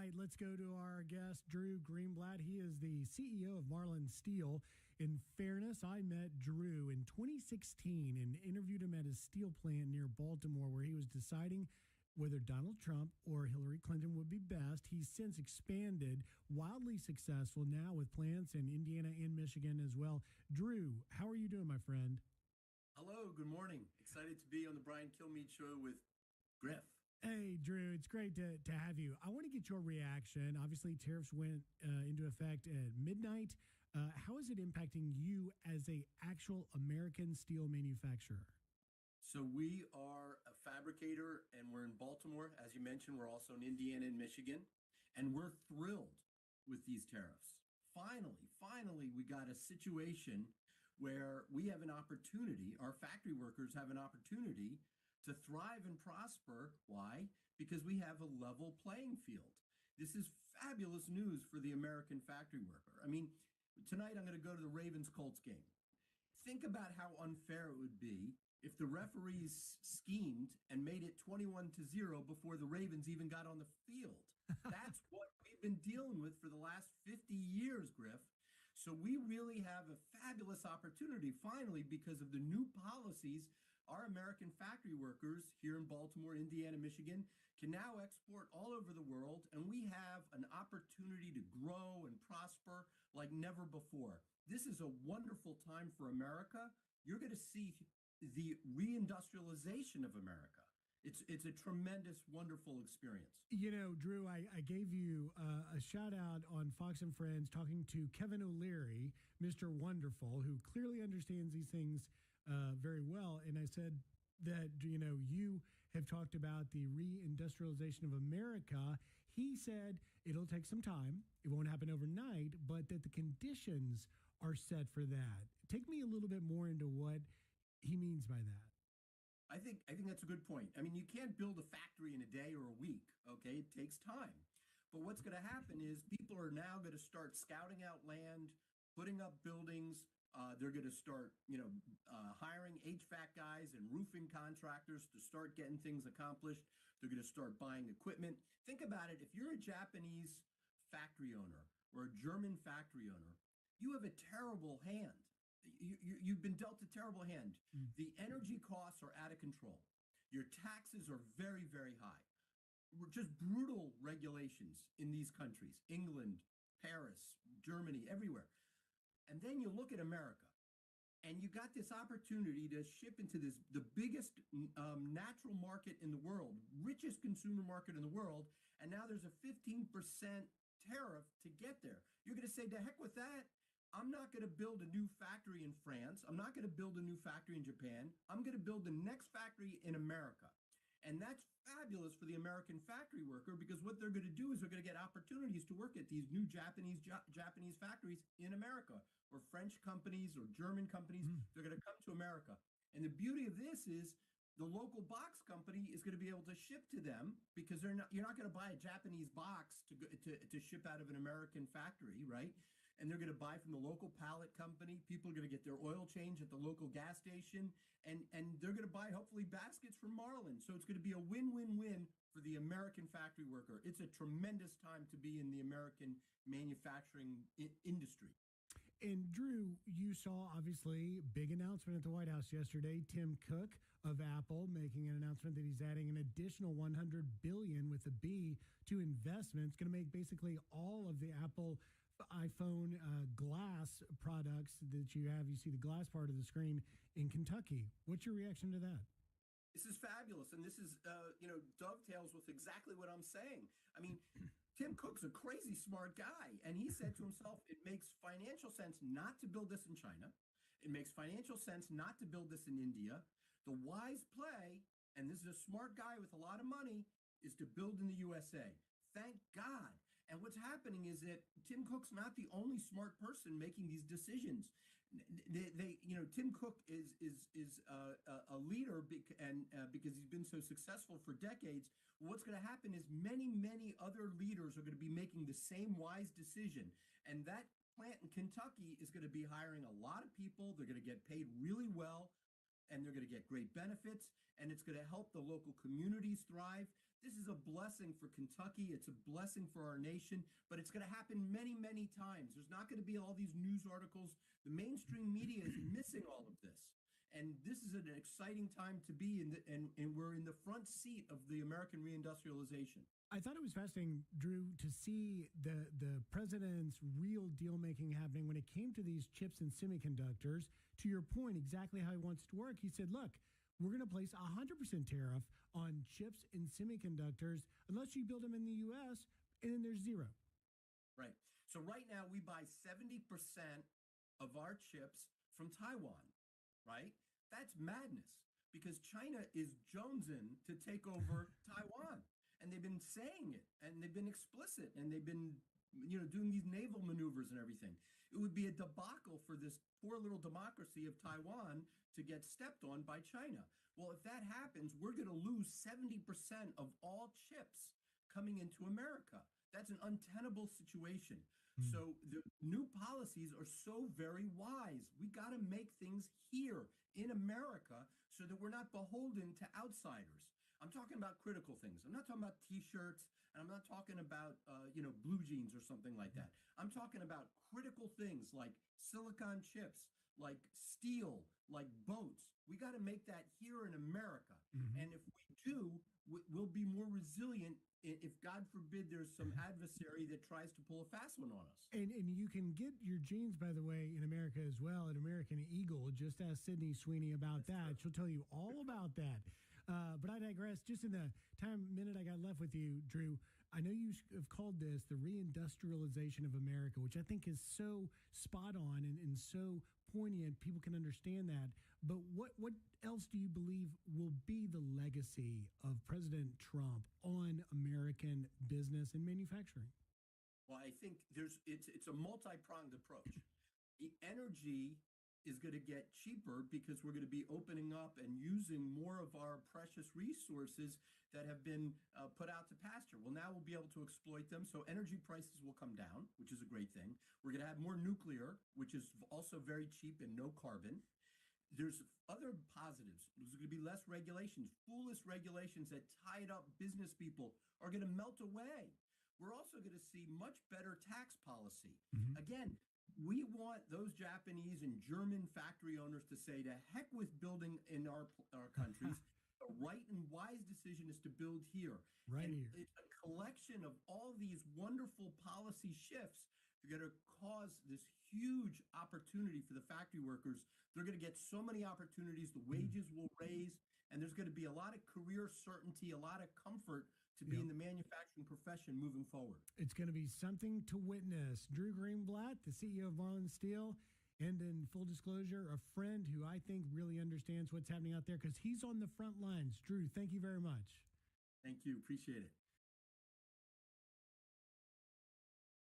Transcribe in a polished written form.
right, let's go to our guest, Drew Greenblatt. He is the CEO of Marlin Steel. In fairness, I met Drew in 2016 and interviewed him at his steel plant near Baltimore, where he was deciding whether Donald Trump or Hillary Clinton would be best. He's since expanded, wildly successful now with plants in Indiana and Michigan as well. Drew, how are you doing, my friend? Hello, good morning. Excited to be on the Brian Kilmeade Show with Griff. Hey, Drew, it's great to have you. I want to get your reaction. Obviously, tariffs went into effect at midnight. How is it impacting you as a actual American steel manufacturer? So we are a fabricator and we're in Baltimore. As you mentioned, we're also in Indiana and Michigan, and we're thrilled with these tariffs. Finally, we got a situation where we have an opportunity, our factory workers have an opportunity to thrive and prosper. Why? Because we have a level playing field. This is fabulous news for the American factory worker. I mean, tonight I'm going to go to the Ravens-Colts game. Think about how unfair it would be if the referees schemed and made it 21-0 before the Ravens even got on the field. That's what we've been dealing with for the last 50 years, Griff. So we really have a fabulous opportunity finally because of the new policies. Our American factory workers here in Baltimore, Indiana, Michigan can now export all over the world, and we have an opportunity to grow and prosper like never before. This is a wonderful time for America. You're going to see the reindustrialization of America. It's a tremendous, wonderful experience. You know, Drew, I gave you a shout out on Fox and Friends talking to Kevin O'Leary, Mr. Wonderful, who clearly understands these things very well. And I said that, you have talked about the reindustrialization of America. He said it'll take some time. It won't happen overnight, but that the conditions are set for that. Take me a little bit more into what he means by that. I think that's a good point. I mean, you can't build a factory in a day or a week, okay? It takes time. But what's going to happen is people are now going to start scouting out land, putting up buildings. They're going to start, hiring HVAC guys and roofing contractors to start getting things accomplished. They're going to start buying equipment. Think about it. If you're a Japanese factory owner or a German factory owner, you have a terrible hand. You've been dealt a terrible hand. The energy costs are out of control. Your taxes are very, very high. Just brutal regulations in these countries, England, Paris, Germany, everywhere. And then you look at America, and you got this opportunity to ship into the biggest natural market in the world, richest consumer market in the world, and now there's a 15% tariff to get there. You're going to say, to heck with that. I'm not going to build a new factory in France. I'm not going to build a new factory in Japan. I'm going to build the next factory in America. And that's fabulous for the American factory worker because what they're going to do is they're going to get opportunities to work at these new Japanese factories in America, or French companies or German companies. They're going to come to America. And the beauty of this is the local box company is going to be able to ship to them because you're not going to buy a Japanese box to ship out of an American factory, right? And they're going to buy from the local pallet company. People are going to get their oil change at the local gas station, and they're going to buy, hopefully, baskets from Marlin. So it's going to be a win-win-win for the American factory worker. It's a tremendous time to be in the American manufacturing industry. And Drew, you saw obviously big announcement at the White House yesterday. Tim Cook of Apple making an announcement that he's adding an additional $100 billion with a B to investments. Going to make basically all of the Apple iPhone glass products that you have. You see the glass part of the screen in Kentucky. What's your reaction to that? This is fabulous, and this is dovetails with exactly what I'm saying. I mean, Tim Cook's a crazy smart guy, and he said to himself, it makes financial sense not to build this in China. It makes financial sense not to build this in India. The wise play, and this is a smart guy with a lot of money, is to build in the USA. Thank God. And what's happening is that Tim Cook's not the only smart person making these decisions. Tim Cook is a leader because he's been so successful for decades. What's going to happen is many other leaders are going to be making the same wise decision. And that plant in Kentucky is going to be hiring a lot of people. They're going to get paid really well, and they're going to get great benefits, and it's going to help the local communities thrive. This is a blessing for Kentucky. It's a blessing for our nation, but it's going to happen many, many times. There's not going to be all these news articles. The mainstream media is missing all of this. And this is an exciting time to be in, and we're in the front seat of the American reindustrialization. I thought it was fascinating, Drew, to see the president's real deal making happening when it came to these chips and semiconductors. To your point, exactly how he wants it to work. He said, look, we're going to place 100% tariff on chips and semiconductors unless you build them in the U.S., and then there's zero. Right. So right now we buy 70% of our chips from Taiwan, right? That's madness because China is jonesing to take over Taiwan. And they've been saying it, and they've been explicit, and they've been, doing these naval maneuvers and everything. It would be a debacle for this poor little democracy of Taiwan to get stepped on by China. Well, if that happens, we're going to lose 70% of all chips coming into America. That's an untenable situation. So the new policies are so very wise. We got to make things here in America so that we're not beholden to outsiders. I'm talking about critical things. I'm not talking about T-shirts, and I'm not talking about, blue jeans or something like that. I'm talking about critical things like silicon chips, like steel, like boats. We got to make that here in America. And if we do, we'll be more resilient if, God forbid, there's some adversary that tries to pull a fast one on us. And you can get your jeans, by the way, in America as well at American Eagle. Just ask Sydney Sweeney about that. She'll tell you all about that. But I digress. Just in the minute I got left with you, Drew, I know you have called this the reindustrialization of America, which I think is so spot on and so poignant. People can understand that. But what else do you believe will be the legacy of President Trump on American business and manufacturing? Well, I think it's a multi-pronged approach. The energy is going to get cheaper because we're going to be opening up and using more of our precious resources that have been put out to pasture. Well, now we'll be able to exploit them. So energy prices will come down, which is a great thing. We're going to have more nuclear, which is also very cheap and no carbon. There's other positives. There's going to be less regulations. Foolish regulations that tied up business people are going to melt away. We're also going to see much better tax policy. Again, we want those Japanese and German factory owners to say, to heck with building in our countries. The right and wise decision is to build here. Right and here. It's a collection of all these wonderful policy shifts that are going to cause this huge opportunity for the factory workers. They're going to get so many opportunities. The wages will raise, and there's going to be a lot of career certainty, a lot of comfort to be in the manufacturing profession moving forward. It's going to be something to witness. Drew Greenblatt, the CEO of Marlin Steel, and in full disclosure, a friend who I think really understands what's happening out there because he's on the front lines. Drew, thank you very much. Thank you. Appreciate it.